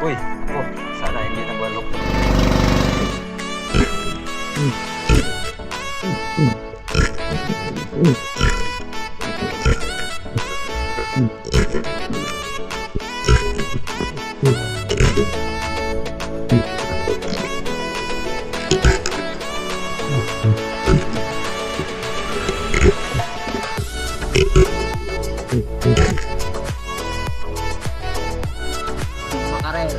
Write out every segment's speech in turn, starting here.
Uy, oh, sana hindi nabalok. Makarel.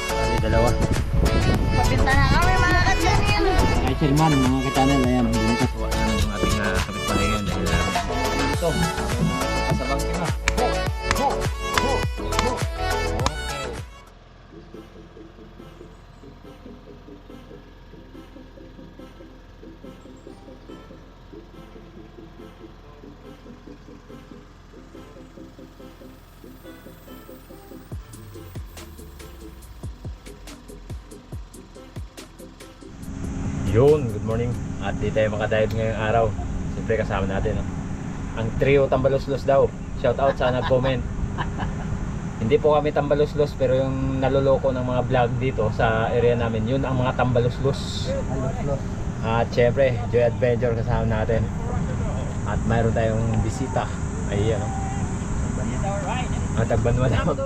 Bali, dalawa. Pabinta na kami mga ka-channel. Kay Sherman, mga ka-channel, ayan. Tuwa na ng ating kapitbahay ngayon dahil dito. Kasabang kita. Yun, good morning. At di tayo makadayod ngayong araw. Siyempre kasama natin ang trio Tambaluslos daw. Shout out sa nag-comment. Hindi po kami Tambaluslos, pero yung naloloko ng mga vlog dito sa area namin, yun ang mga Tambaluslos. At syempre, Joy Adventure kasama natin. At mayroon tayong bisita. Ay ano. Tagbanwa daw.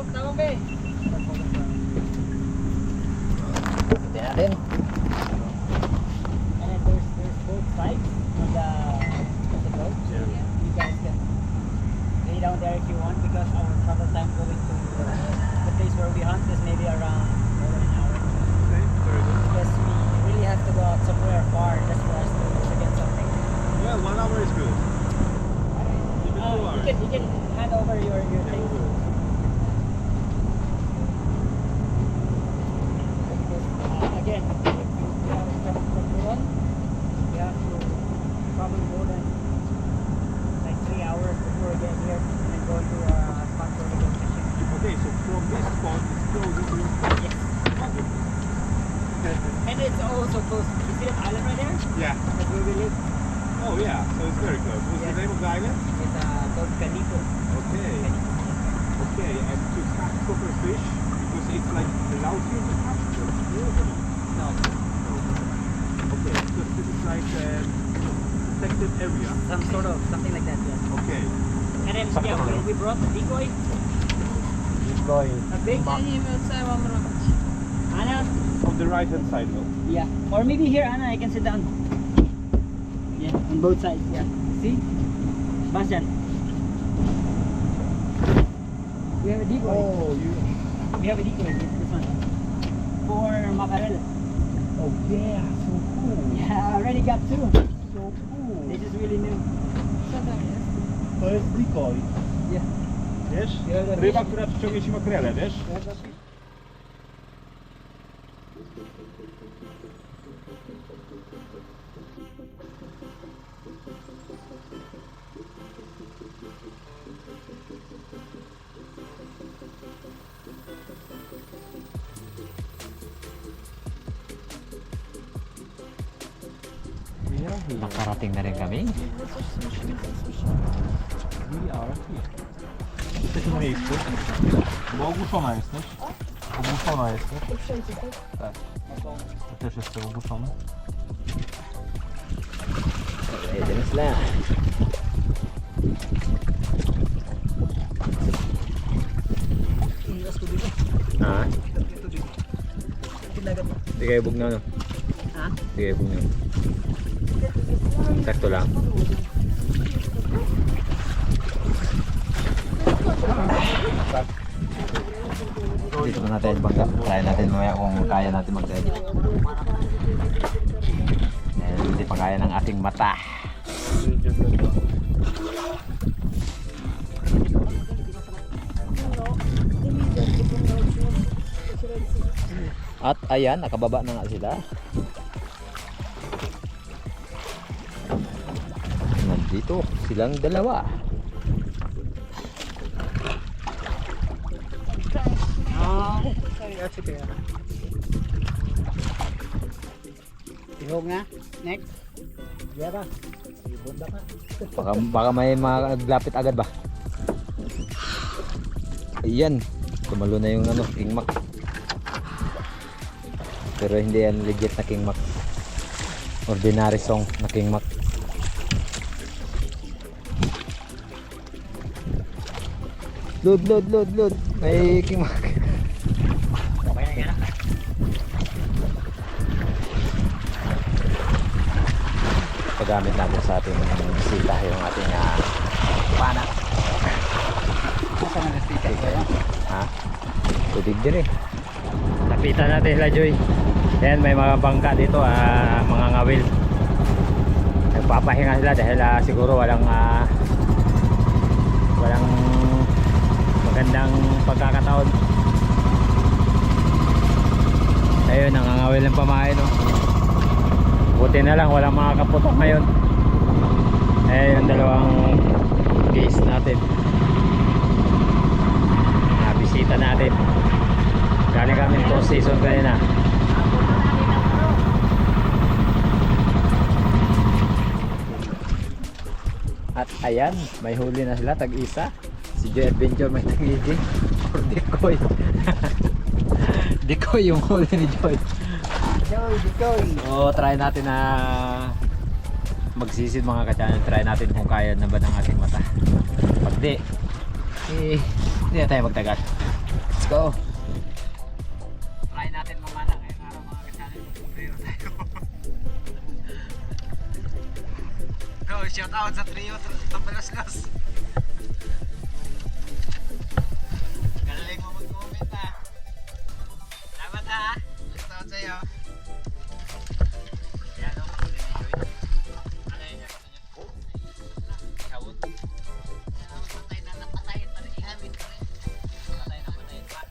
Tingnan natin. There's both sides of the boat. Yeah. You guys can lay down there if you want, because our travel time going to the place where we hunt is maybe around more than an hour. Okay, very good. Because we really have to go out somewhere far just for us to get something. Yeah, 1 hour is good. Even 2 hours. You can hand over your things. Again, if you are from Huron, you have to travel more than like 3 hours before you get here and then go to a spot where we go fishing. Okay, so from this spot, it's closer to Yes. And it's also close. You see that island right there? Yeah. That's where we live. Oh, yeah, so it's very close. What's Yeah. the name of the island? It's called Canico. Okay. Okay, and to catch proper fish, because it's like allows you to catch them. No, Okay, so this is like a protected area. something like that, yes. Okay. And then, yeah, we brought the decoy. Deploy. A big Anna? On the right hand side, no? Yeah. Or maybe here, Anna, I can sit down. Yeah, on both sides, yeah. See? Bastian. We have a decoy. Oh, you. We have a decoy, this one. For mackerel. Oh, yeah, so cool. Yeah, I already got two. So cool. This is really new. To jest decoy. Yeah. Wiesz? Yeah, the Ryba, fish- która przyciągnie ci makrelę, wiesz? Nakarating na rin kami. We are here. W takim miejscu. Bo ogłuszona jesteś. Ogłuszona jesteś. Tak. To też jest ogłuszone. Ready na sila. Ha? Hindi kayo bugnaw, no? Ha? Hindi kayo bugnaw. Sakto lang. Dito na natin bangga. Try natin mamaya kung kaya natin mag-edit. Hindi pa kaya ng ating mata. At ayan, nakababa na nga sila. Nandito silang dalawa. Ihog nga. Next. Yara. Baka may maglapit agad ba? Ayan, tumalo na yung ano, King Mac. Pero hindi yan legit na King Mac. Ordinary song na King Mac. Load. May King Mac. Okay na yan. Pagamit natin sa ating bisita yung ating pana. Masa na nastika ko yan? Ha? Tubig din eh. Lapitan natin sila, Joy. Ayan, may mga bangka dito, mga ngawil. Nagpapahinga sila dahil siguro walang magandang pagkakataon. Ayun, nangangawil ng pamahay, no? Buti na lang walang mga kaputok ngayon. Ayun yung dalawang case natin, bisita natin. Galing kami nito season kanina. At ayan, may huli na sila, tag-isa. Si Joy Adventure may tag-igi or decoy. Decoy yung huli ni Joy. Decoy. So try natin na magsisid mga ka-channel. Try natin kung kaya na ba ng ating mata. Pag di, hindi na tayo magtagal. Let's go. Try natin mamana ngayong araw mga ka-channel. Trio tayo. Go, shout out sa trio Tambalaslas. Galing mo mag-comment ha. Salamat ha. Shout out sa'yo. Yan o, huli ni Joy. Ano yun yan? Ihawot. Patay na napatayin pa rin ihawin ko rin. Patay na patayin pa.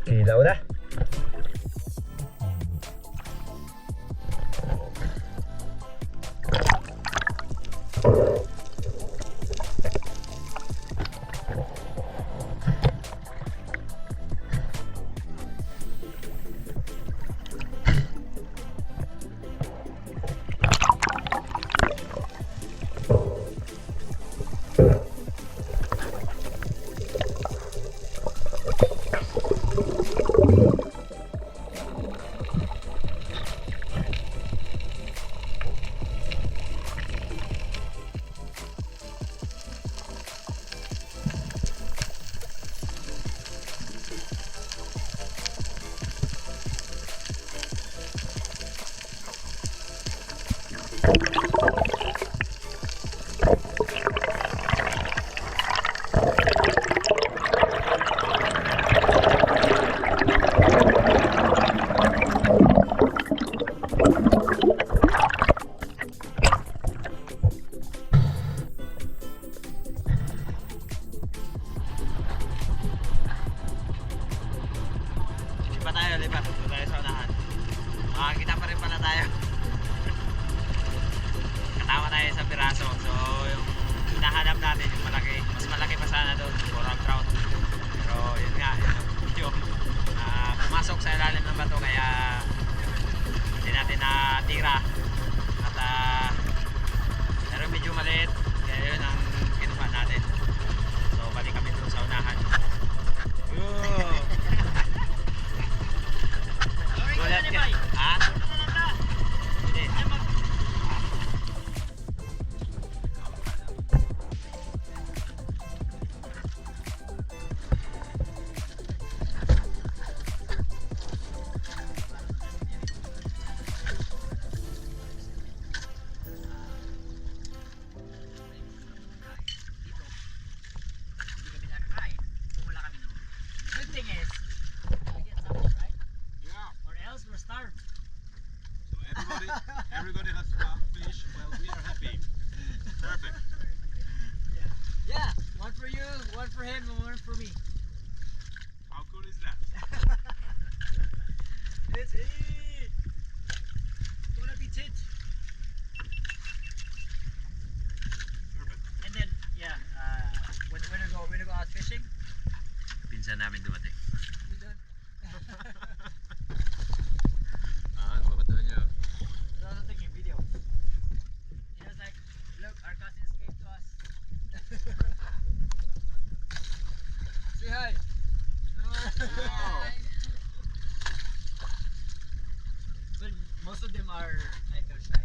Ilaw na. lipat. Doon tayo sa unahan. Makakita pa rin pala tayo. Katama tayo sa piraso. So, yung hinahanap natin, yung malaki. Mas malaki pa sana doon. Coral trout. Pero, yun nga. Yung pumasok sa ilalim ng bato. Kaya, hindi natin natira. At, pero medyo maliit. Kaya yun ang kinuha natin. So, balik kami doon sa unahan. Gulat ka. Ha? Hindi. Good thing is, we get something, right? Yeah. Or else we're starved. So everybody has fish. Well, we are happy. Perfect. Yeah, one for you, one for him, and one for me. How cool is that? It's it. Bon appetit. Perfect. And then, yeah, when we go out fishing, Pinsan namin dumating. we don't. Babatuhan niyo. I was also taking a video. He was like, look, our cousins came to us. Say hi. Wow. But most of them are either shy.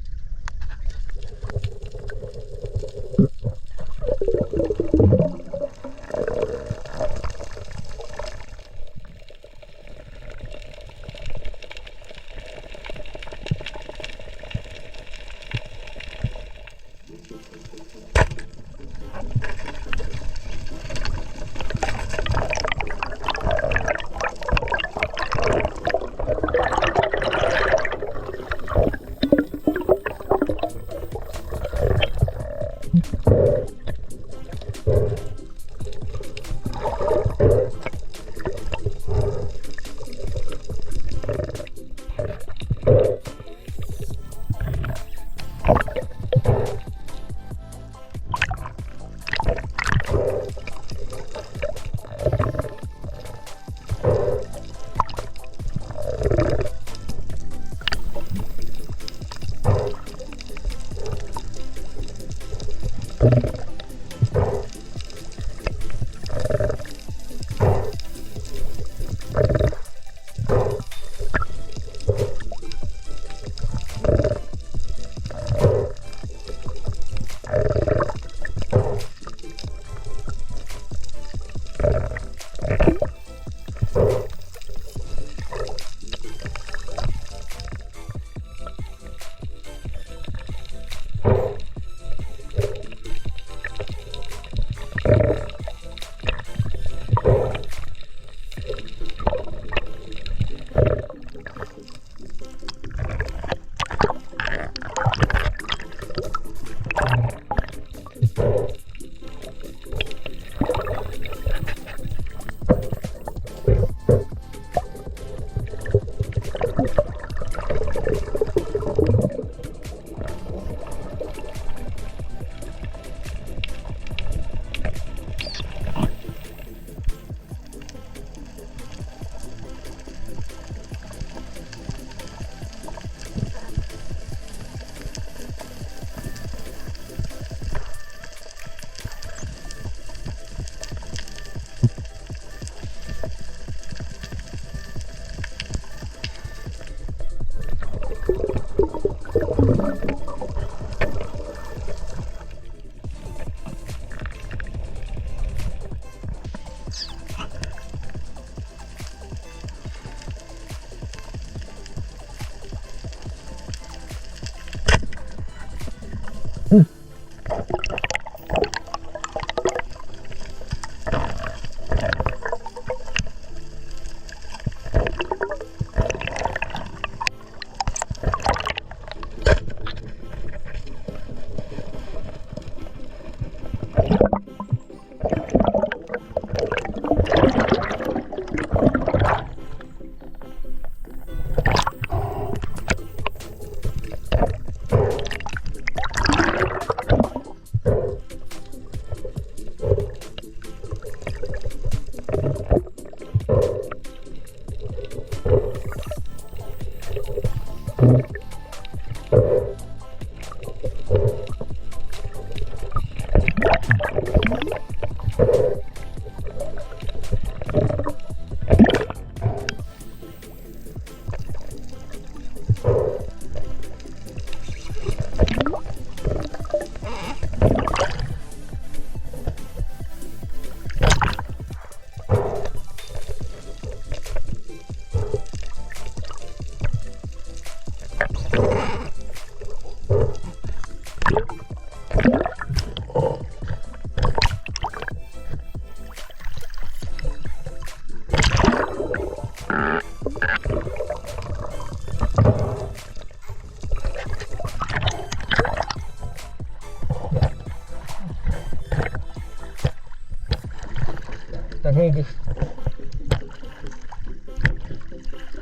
Kadidi.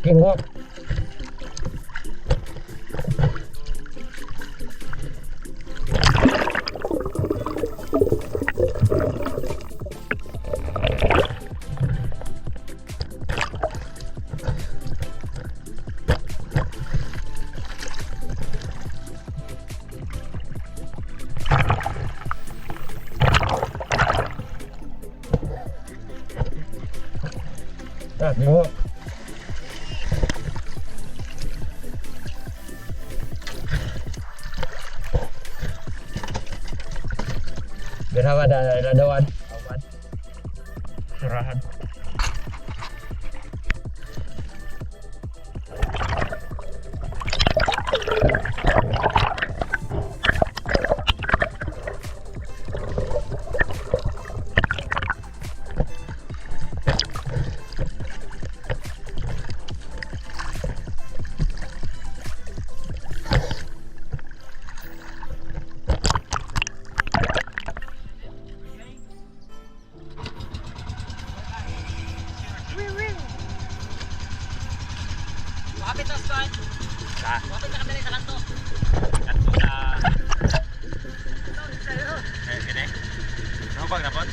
Kingo. Kingo. Ginawa na nadawan. Awan. Surahan. Wapit na squad. Wapit na kami sa kanto. Kanto sa... Kini? Ano bang napon?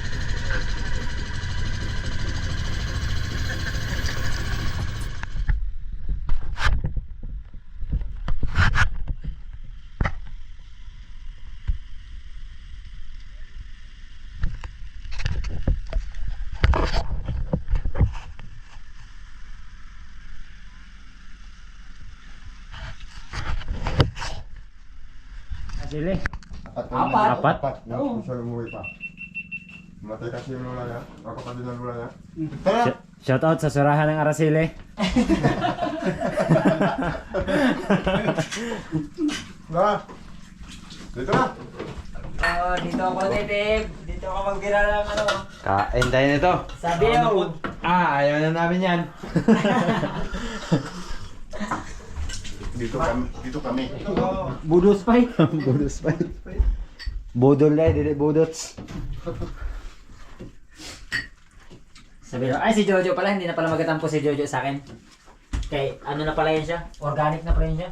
Sili. Apat. Apat? No, bisa umuwi pa. Matay kasi yung lula niya. Ako pa din ang lula niya. Tara! Shout out sa surahan ng Araceli. Na! Dito na! Dito ako native. Dito ako magbira ng ano. Kain tayo nito. Sabi mo. Ayaw na namin yan. Dito kami. Dito kami. Budos pa eh. Budos pa eh. Budol na eh, dili budots. Sabi mo, ay si Jojo pala, hindi na pala magatampo si Jojo sa akin. Kay ano na pala yan siya? Organic na pala yan siya.